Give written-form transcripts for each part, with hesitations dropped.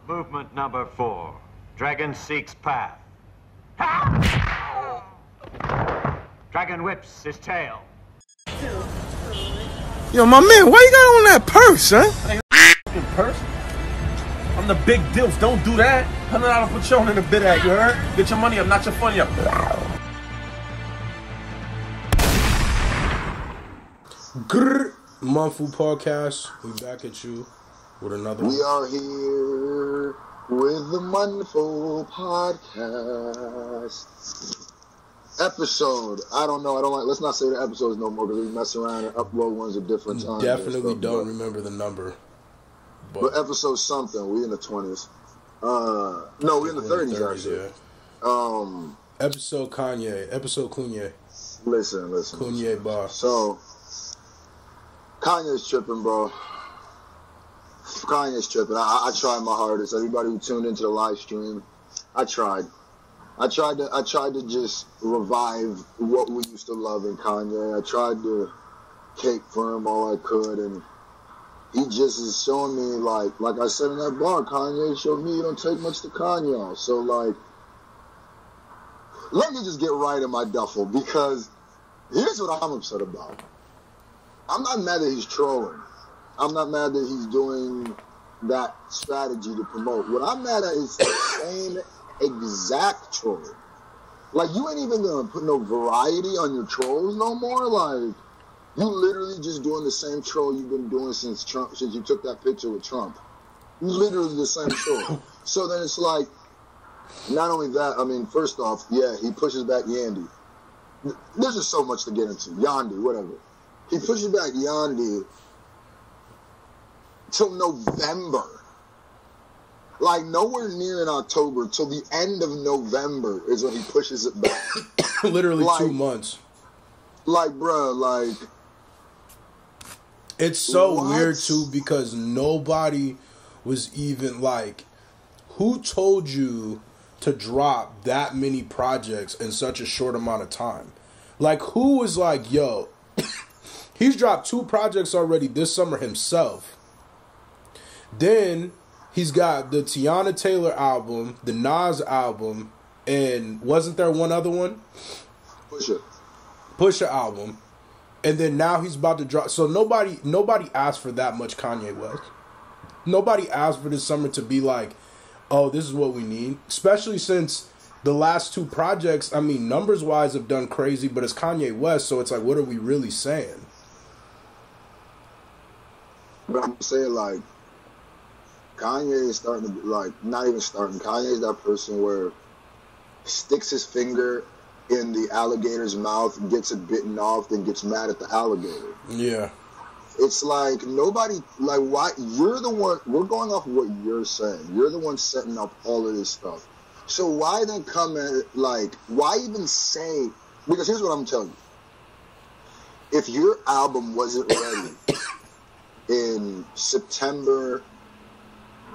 Movement number 4. Dragon seeks path. Dragon whips his tail. Yo, my man, why you got on that purse, huh? Purse? I'm the big dilf. Don't do that. $100 Patron in the bid at, you heard? Get your money up, not your funny up. Grrr. MUNFU podcast. We back at you with another one. We are here with the MUNFU podcast. Episode. I don't know. Let's not say the episodes no more because we mess around and upload ones at different times. Definitely don't remember the number. But episode something. We in the 20s. No, we in the 30s actually. Yeah. Episode Kanye. Episode Kanye. Listen. Kanye bar. So, Kanye's tripping, bro. Kanye's tripping. I tried my hardest. Everybody who tuned into the live stream, I tried to just revive what we used to love in Kanye. I tried to cape for him all I could, and he just is showing me, like I said in that bar, Kanye showed me you don't take much to Kanye. So, like, let me just get right in my duffel, because here's what I'm upset about. I'm not mad that he's trolling. I'm not mad that he's doing that strategy to promote. What I'm mad at is the same exact trolling. Like, you ain't even gonna put no variety on your trolls no more. Like, you literally just doing the same troll you've been doing since you took that picture with Trump. Literally the same troll. So then it's like, not only that, I mean, first off, yeah, he pushes back Yhandi. There's just so much to get into. Yhandi, whatever. He pushes back Yhandi till November. Like, nowhere near in October, till the end of November is when he pushes it back. Literally, like, 2 months. Like, bruh, like... It's so weird, too, because nobody was even, like... Who told you to drop that many projects in such a short amount of time? Like, who was like, yo... He's dropped 2 projects already this summer himself. Then... He's got the Tiana Taylor album, the Nas album, and wasn't there one other one? Pusha album. And then now he's about to drop. So nobody asked for that much Kanye West. Nobody asked for this summer to be like, oh, this is what we need. Especially since the last 2 projects, I mean, numbers-wise have done crazy, but it's Kanye West, so it's like, what are we really saying? But I'm saying, like, Kanye is starting to be, like, not even starting. Kanye is that person where he sticks his finger in the alligator's mouth, gets it bitten off, then gets mad at the alligator. Yeah. It's like, nobody, like, why? You're the one, we're going off of what you're saying. You're the one setting up all of this stuff. So why then come at, like, why even say, because here's what I'm telling you. If your album wasn't ready in September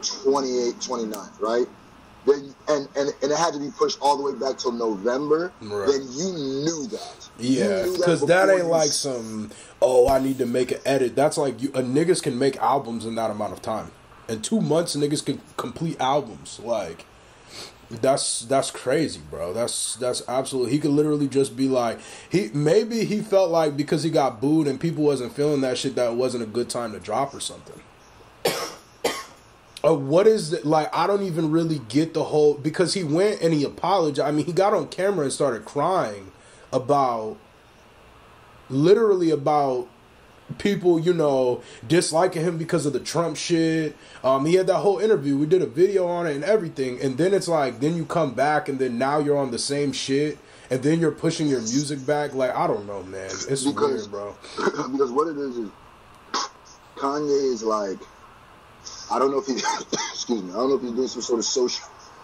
28th, 29th, right? Then and it had to be pushed all the way back till November. Right. Then you knew that. Yeah, because that ain't like some, oh, I need to make an edit. That's like, niggas can make albums in that amount of time. In 2 months, niggas can complete albums. Like, that's crazy, bro. That's absolutely. He could literally just be like, maybe he felt like because he got booed and people wasn't feeling that shit, that it wasn't a good time to drop or something. What is it? Like, I don't even really get the whole, because he went and he apologized. I mean, he got on camera and started crying literally about people, you know, disliking him because of the Trump shit. He had that whole interview. We did a video on it and everything. And then it's like, then you come back and then now you're on the same shit. And then you're pushing your music back. Like, I don't know, man. It's weird, bro. Because what it is Kanye is like, I don't know if he, excuse me, I don't know if he's doing some sort of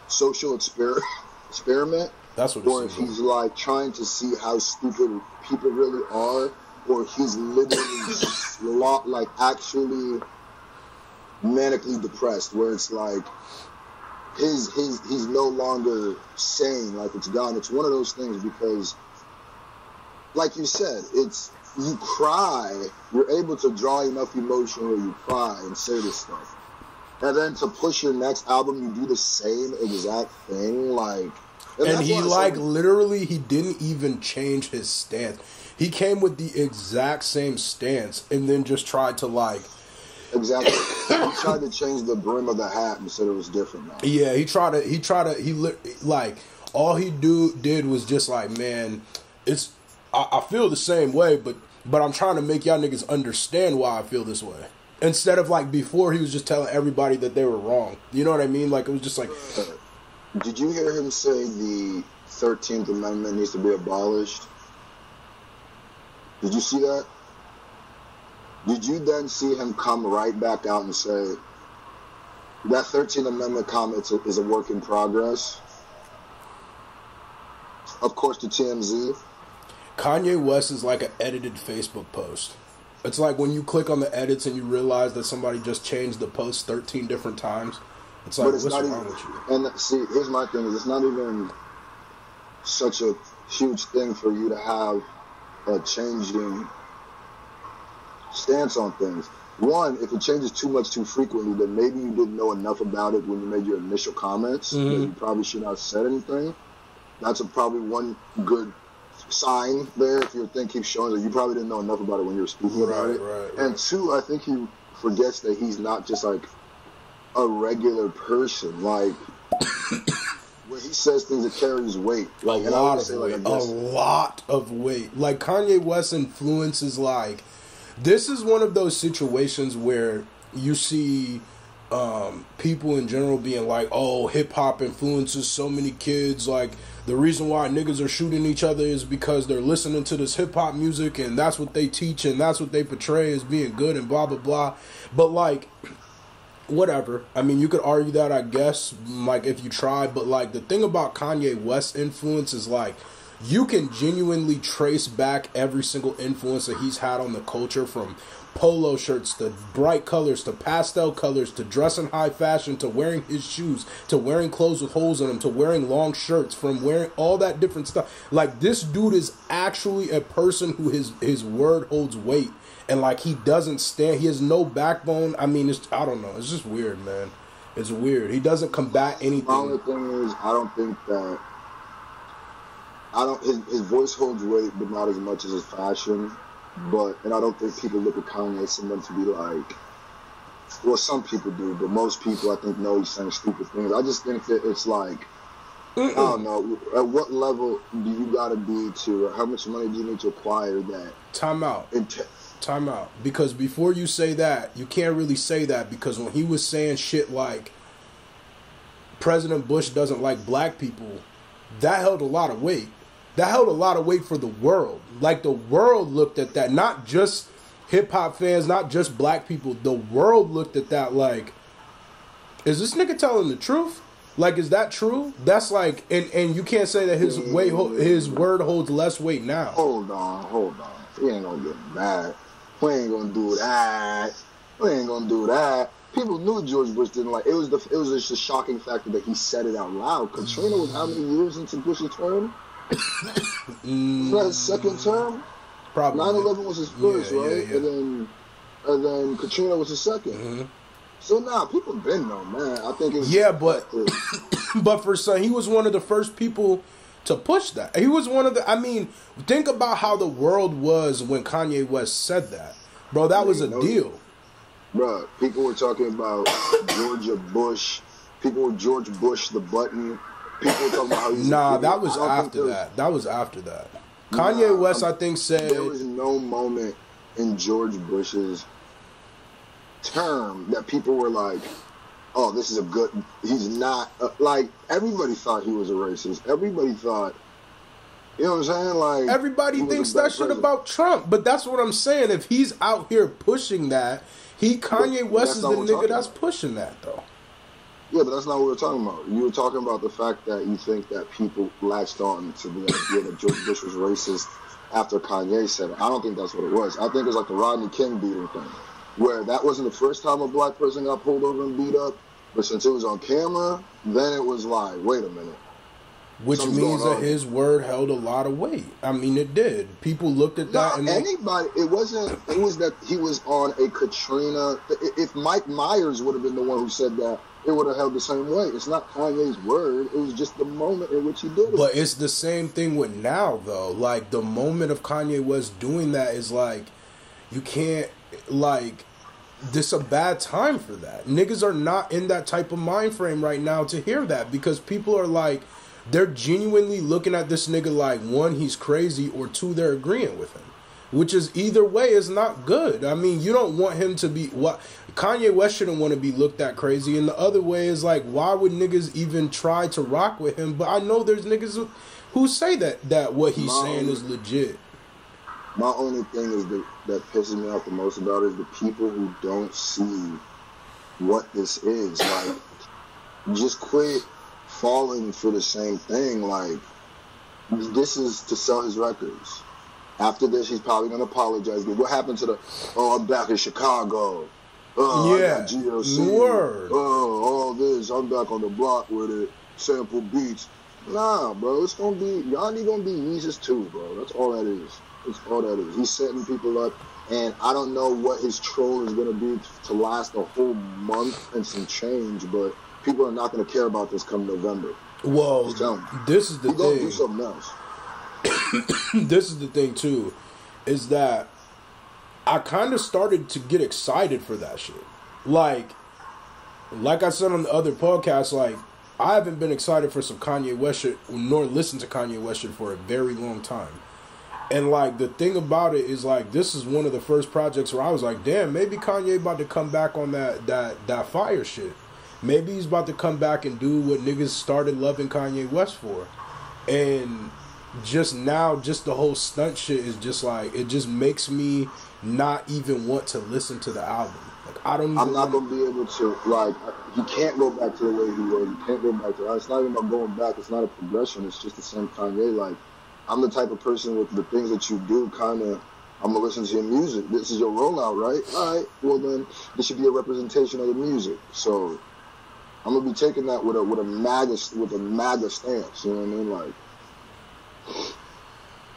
social experiment. That's what. Or if he's like trying to see how stupid people really are, or he's literally like actually manically depressed, where it's like he's no longer sane, like it's gone. It's one of those things because, like you said, it's you cry, you're able to draw enough emotion where you cry and say this stuff. and then to push your next album, you do the same exact thing, like. And he literally, he didn't even change his stance. He came with the exact same stance, and then just tried to like. Exactly. He tried to change the brim of the hat and said it was different now. Yeah, all he did was just like, man, I feel the same way, but I'm trying to make y'all niggas understand why I feel this way. Instead of like before, he was just telling everybody that they were wrong. You know what I mean? Like it was just like. Did you hear him say the 13th Amendment needs to be abolished? Did you see that? Did you then see him come right back out and say that 13th Amendment comment is a work in progress? Of course, to TMZ. Kanye West is like an edited Facebook post. It's like when you click on the edits and you realize that somebody just changed the post 13 different times. It's like, what's wrong with you? And see, here's my thing: is it's not even such a huge thing for you to have a changing stance on things. One, if it changes too much too frequently, then maybe you didn't know enough about it when you made your initial comments. Mm-hmm. You probably should not have said anything. That's probably one good sign there. If your thing keeps showing that you probably didn't know enough about it when you were speaking about it. Right. And two, I think he forgets that he's not just like a regular person. Like when he says things, it carries weight. Like a lot of weight. Like Kanye West's influence is like, this is one of those situations where you see people in general being like, oh, hip hop influences so many kids. Like the reason why niggas are shooting each other is because they're listening to this hip hop music and that's what they teach and that's what they portray as being good and blah blah blah. But like, whatever. I mean, you could argue that, I guess, like if you try. But like the thing about Kanye West's influence is like, you can genuinely trace back every single influence that he's had on the culture, from polo shirts to bright colors to pastel colors to dressing high fashion to wearing his shoes to wearing clothes with holes in them to wearing long shirts, from wearing all that different stuff. Like this dude is actually a person who his word holds weight, and like he doesn't stand. He has no backbone. I mean, I don't know. It's just weird, man. It's weird. He doesn't combat anything. The only thing is, I don't think that. His voice holds weight, but not as much as his fashion. And I don't think people look at Kanye as someone to be like, well, some people do, but most people I think know he's saying stupid things. I just think that it's like, I don't know, at what level do you gotta be to, how much money do you need to acquire that? Time out. Because before you say that, you can't really say that, because when he was saying shit like President Bush doesn't like black people, that held a lot of weight. That held a lot of weight for the world. Like, the world looked at that. Not just hip-hop fans, not just black people. The world looked at that like, is this nigga telling the truth? Like, is that true? That's like, and you can't say that his word holds less weight now. Hold on. We ain't gonna get mad. We ain't gonna do that. People knew George Bush didn't like it. It was just a shocking factor that he said it out loud. Katrina was how many years into Bush's term? Was that his second term? Probably. 9/11 was his first, right? Yeah. And then Katrina was his second. Mm-hmm. So people been know, man. I think it's but for some, he was one of the first people to push that. He was one of the. I mean, think about how the world was when Kanye West said that, bro. That was a deal. Bro, people were talking about George Bush the button. People were talking about how he's that was after that. That was after that. Kanye West, I think, said there was no moment in George Bush's term that people were like, "Oh, this is a good." He's not like everybody thought he was a racist. Everybody thought, you know what I'm saying? Like everybody thinks that shit about Trump, but that's what I'm saying. If he's out here pushing that, Kanye West is the nigga that's pushing that, though. Yeah, but that's not what we were talking about. You were talking about the fact that you think that people latched on to the idea that George Bush was racist after Kanye said it. I don't think that's what it was. I think it was like the Rodney King beating thing, where that wasn't the first time a black person got pulled over and beat up, but since it was on camera, then it was like, wait a minute. Which Something's means going that on. his word held a lot of weight. I mean, it did. People looked at that Not and anybody. It was that he was on a Katrina. If Mike Myers would have been the one who said that, it would have held the same weight. It's not Kanye's word. It was just the moment in which he did it. But it's the same thing with now, though. Like, the moment of Kanye West doing that is like, you can't, like, this a bad time for that. Niggas are not in that type of mind frame right now to hear that, because people are like, they're genuinely looking at this nigga like, one, he's crazy, or two, they're agreeing with him. Which is, either way, is not good. I mean, you don't want him to be, what Kanye West shouldn't want to be looked at crazy. And the other way is like, why would niggas even try to rock with him? But I know there's niggas who say that what he's saying is legit. My only thing is that pisses me off the most about it is the people who don't see what this is. Like, just quit falling for the same thing. Like, this is to sell his records. After this, he's probably going to apologize. But what happened to I'm back in Chicago. I got GLC. Word. All this. I'm back on the block with it. Sample beats. Nah, bro. It's going to be, Yhandi going to be Yeezus too, bro. That's all that is. That's all that is. He's setting people up. And I don't know what his troll is going to be to last a whole month and some change, but people are not going to care about this come November. Well, this is the thing. Going to do something else. This is the thing too, is that I kind of started to get excited for that shit. Like I said on the other podcast, like, I haven't been excited for some Kanye West shit, nor listened to Kanye West shit for a very long time. And like, the thing about it is, like, this is one of the first projects where I was like, damn, maybe Kanye about to come back on that fire shit. Maybe he's about to come back and do what niggas started loving Kanye West for. And just now, just the whole stunt shit is just like, it just makes me not even want to listen to the album. Like, I'm not going to be able to, like, he can't go back to the way he was. He can't go back to, it's not even about going back. It's not a progression. It's just the same Kanye. Like, I'm the type of person with the things that you do, kind of, I'm going to listen to your music. This is your rollout, right? All right. Well, then, this should be a representation of the music. So, I'm going to be taking that with a MAGA stance. You know what I mean? Like,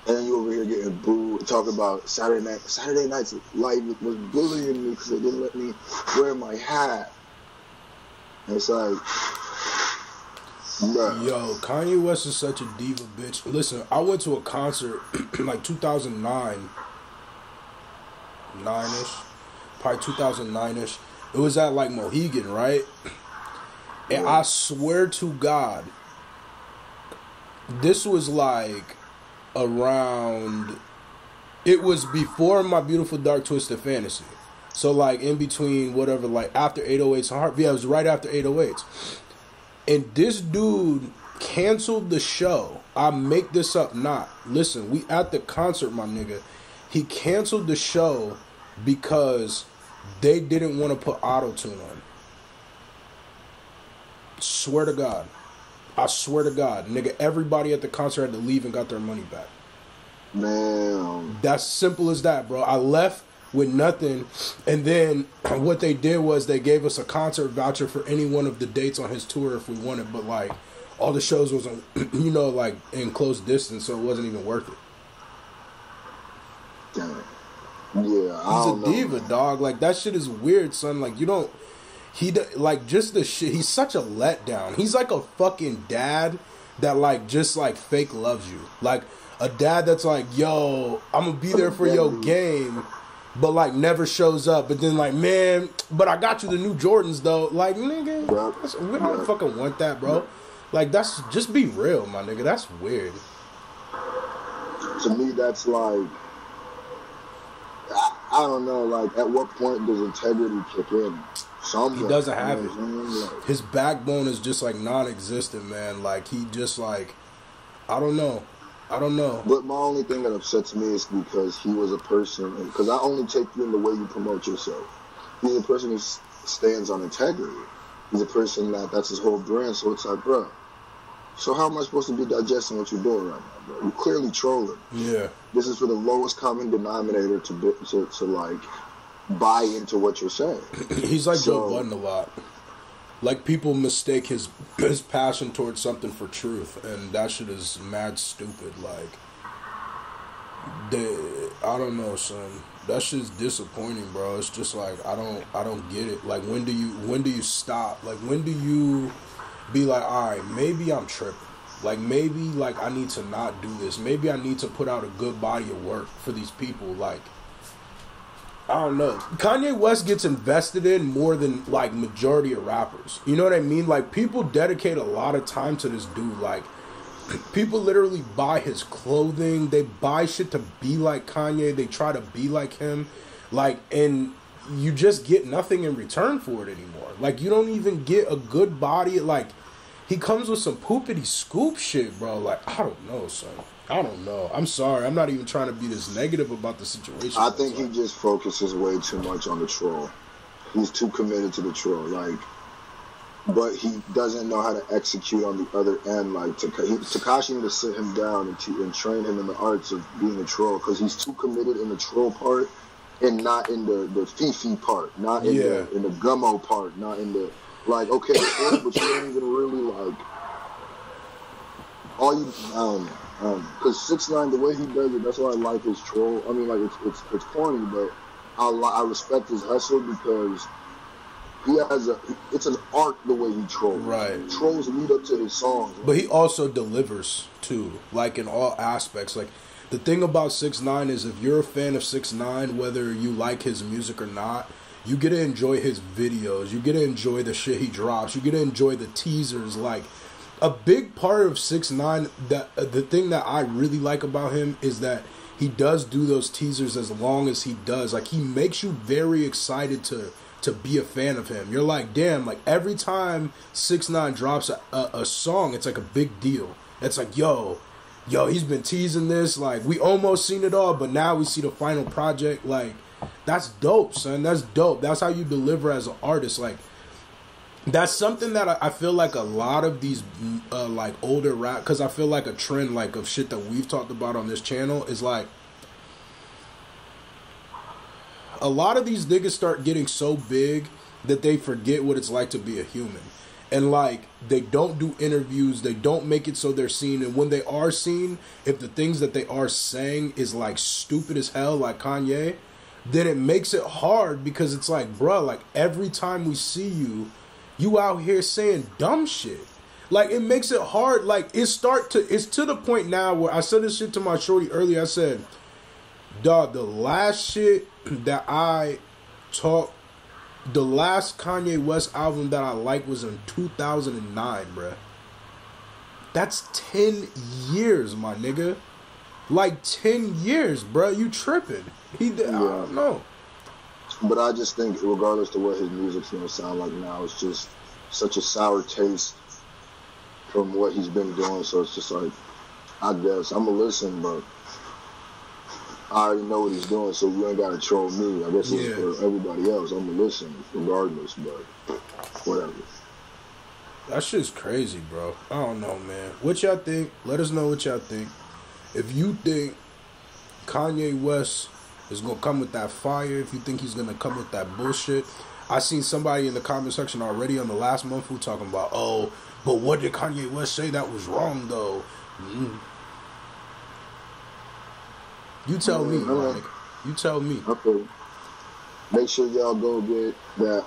and you over here getting booed, talking about Saturday night's life was bullying me because they didn't let me wear my hat. And it's like, bruh. Yo, Kanye West is such a diva, bitch. Listen, I went to a concert like 2009, 9-ish, probably 2009-ish. It was at like Mohegan, right? And I swear to God, this was like around, it was before My Beautiful Dark Twisted Fantasy. So like in between whatever, like after 808s and Heart. Yeah, it was right after 808s. And this dude canceled the show. I make this up not. Listen, we at the concert, my nigga. He canceled the show because they didn't want to put auto-tune on. Swear to God. I swear to God, nigga, everybody at the concert had to leave and got their money back. Man. That's simple as that, bro. I left with nothing, and then what they did was they gave us a concert voucher for any one of the dates on his tour if we wanted, but like all the shows was on, you know, like in close distance, so it wasn't even worth it. Damn. Yeah, He's a diva, dog. Like, that shit is weird, son. Like, you don't. Like, just the shit. He's such a letdown. He's like a fucking dad that, like, just, like, fake loves you. Like, a dad that's like, yo, I'm gonna be there for your game, but, like, never shows up. But then, like, man, but I got you the new Jordans, though. Like, nigga, we don't fucking want that, bro. Like, that's, just be real, my nigga. That's weird. To me, that's like, I don't know, like, at what point does integrity kick in? Somewhere. He doesn't have it. Like, his backbone is just, like, non-existent, man. Like, he just, like, I don't know. But my only thing that upsets me is because he was a person, because I only take you in the way you promote yourself. He's a person who stands on integrity. He's a person that's his whole brand, so it's like, bro, so how am I supposed to be digesting what you're doing right now, bro? You're clearly trolling. Yeah. This is for the lowest common denominator to like, buy into what you're saying. He's like Joe Budden a lot. Like, people mistake his passion towards something for truth, and that shit is mad stupid. Like, I don't know, son. That shit's disappointing, bro. It's just like I don't get it. Like, when do you stop? Like, when do you be like, all right, maybe I'm tripping. Like, maybe, like, I need to not do this. Maybe I need to put out a good body of work for these people. Like, I don't know. Kanye West gets invested in more than, like, majority of rappers. You know what I mean? Like, people dedicate a lot of time to this dude. Like, people literally buy his clothing. They buy shit to be like Kanye. They try to be like him. Like, and you just get nothing in return for it anymore. Like, you don't even get a good body. Like, he comes with some poopity scoop shit, bro. Like, I don't know, son. I don't know. I'm sorry. I'm not even trying to be this negative about the situation. I think he just focuses way too much on the troll. He's too committed to the troll. Like, but he doesn't know how to execute on the other end. Like, Tekashi need to sit him down and train him in the arts of being a troll, because he's too committed in the troll part and not in the Fifi part, not in the Gummo part, not in the, like, okay, but you don't even really, like, all you, because 6ix9ine, the way he does it, that's why I like his troll. I mean, like, it's corny, but I respect his hustle, because he has it's an art the way he trolls. Right. Trolls lead up to his songs. But he also delivers too, like, in all aspects. Like, the thing about 6ix9ine is, if you're a fan of 6ix9ine, whether you like his music or not, you get to enjoy his videos. You get to enjoy the shit he drops. You get to enjoy the teasers. Like, a big part of 6ix9ine, the thing that I really like about him is that he does do those teasers as long as he does. Like, he makes you very excited to be a fan of him. You're like, damn, like, every time 6ix9ine drops a song, it's like a big deal. It's like, yo, he's been teasing this. Like, we almost seen it all, but now we see the final project. Like, that's dope, son. That's dope. That's how you deliver as an artist. Like, that's something that I feel like a lot of these like older rap, because I feel like a trend, like, of shit that we've talked about on this channel is, like, a lot of these niggas start getting so big that they forget what it's like to be a human. And, like, they don't do interviews. They don't make it so they're seen. And when they are seen, if the things that they are saying is, like, stupid as hell, like Kanye, then it makes it hard, because it's like, bruh, like, every time we see you, you out here saying dumb shit. Like, it makes it hard. Like, it's to the point now where I said this shit to my shorty earlier. I said, dog, the last shit that the last Kanye West album that I liked was in 2009, bruh. That's 10 years, my nigga. Like, 10 years, bruh. You tripping. I don't know. But I just think, regardless to what his music's gonna sound like now, it's just such a sour taste from what he's been doing. So it's just like, I guess I'm gonna listen, but I already know what he's doing, so you ain't gotta troll me. I guess it's for everybody else. I'm gonna listen regardless, but whatever. That shit's crazy, bro. I don't know, man. What y'all think? Let us know what y'all think. If you think Kanye West is gonna come with that fire, if you think he's gonna come with that bullshit. I seen somebody in the comment section already on the last MUNFU talking about, oh, but what did Kanye West say that was wrong, though? You tell me, man. You tell me. Okay. Make sure y'all go get that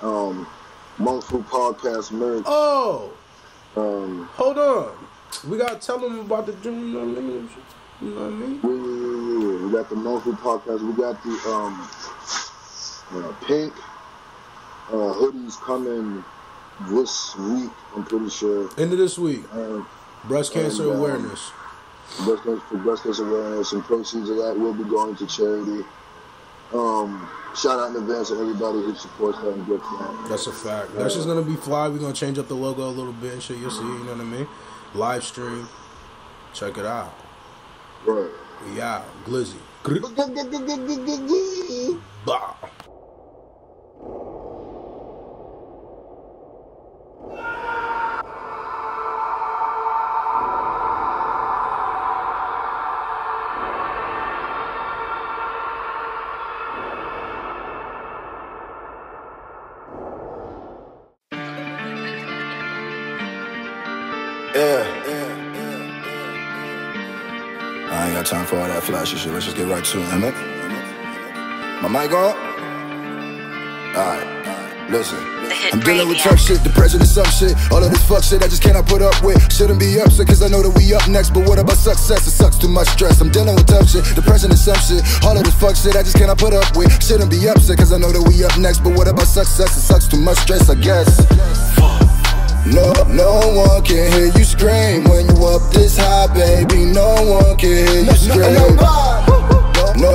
MUNFU podcast merch. Oh! Hold on. We gotta tell them about the dream, you know what I mean? You know what I mean? Yeah. We got the MUNFU podcast. We got the pink hoodies coming this week, I'm pretty sure. End of this week. Breast cancer awareness. Breast cancer awareness, and proceeds of that will be going to charity. Shout out in advance to everybody who supports that and gets that. That's a fact. That's just gonna be fly. We're gonna change up the logo a little bit and shit. You'll see, you know what I mean? Live stream. Check it out. Right. Yeah, Glizzy. Bah. I ain't got time for all that flashy shit. Let's just get right to it, man. My mic on? Alright, listen. I'm dealing with tough shit, depression and some shit. All of this fuck shit I just cannot put up with. Shouldn't be upset cause I know that we up next. But what about success? It sucks too much stress. I'm dealing with tough shit, depression and some shit. All of this fuck shit I just cannot put up with. Shouldn't be upset cause I know that we up next. But what about success? It sucks too much stress, I guess. No one can hear you scream when you up this high, baby. No one can hear you scream. No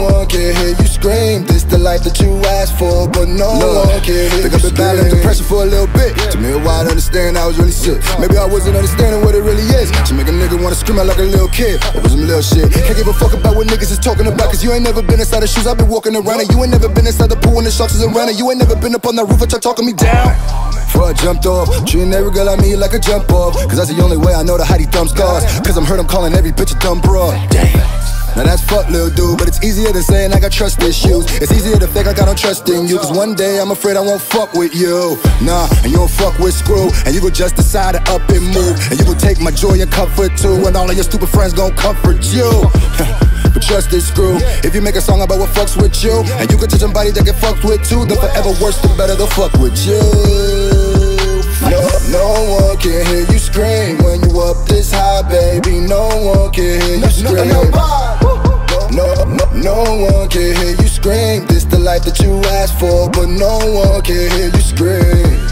one can hear you scream. This the life that you asked for, but no one can hear you scream. Think I've been battling depression for a little bit. Took me a while to understand I was really sick. Maybe I wasn't understanding what it really is. To make a nigga wanna scream out like a little kid over some little shit. Can't give a fuck about what niggas is talking about, cause you ain't never been inside the shoes I've been walking around in. You ain't never been inside the pool when the sharks is around it. You ain't never been up on that roof and try talking me down. Before I jumped off, treating every girl I meet like a jump off. Cause that's the only way I know to hide these dumb scars. Cause I'm heard I'm calling every bitch a dumb broad. Damn. Now that's fuck, little dude, but it's easier than saying I got trust issues. It's easier to fake I got no trust in you. Cause one day I'm afraid I won't fuck with you. Nah, and you don't fuck with Scru. And you gon' just decide to up and move. And you gon' take my joy and comfort too. And all of your stupid friends gon' comfort you. But trust this, Scru. If you make a song about what fucks with you, and you can touch somebody that get fucked with too, then forever worse the better they'll fuck with you. No one can hear you scream when you up this high, baby. No one can hear you scream. No one can hear you scream. This the life that you asked for, but no one can hear you scream.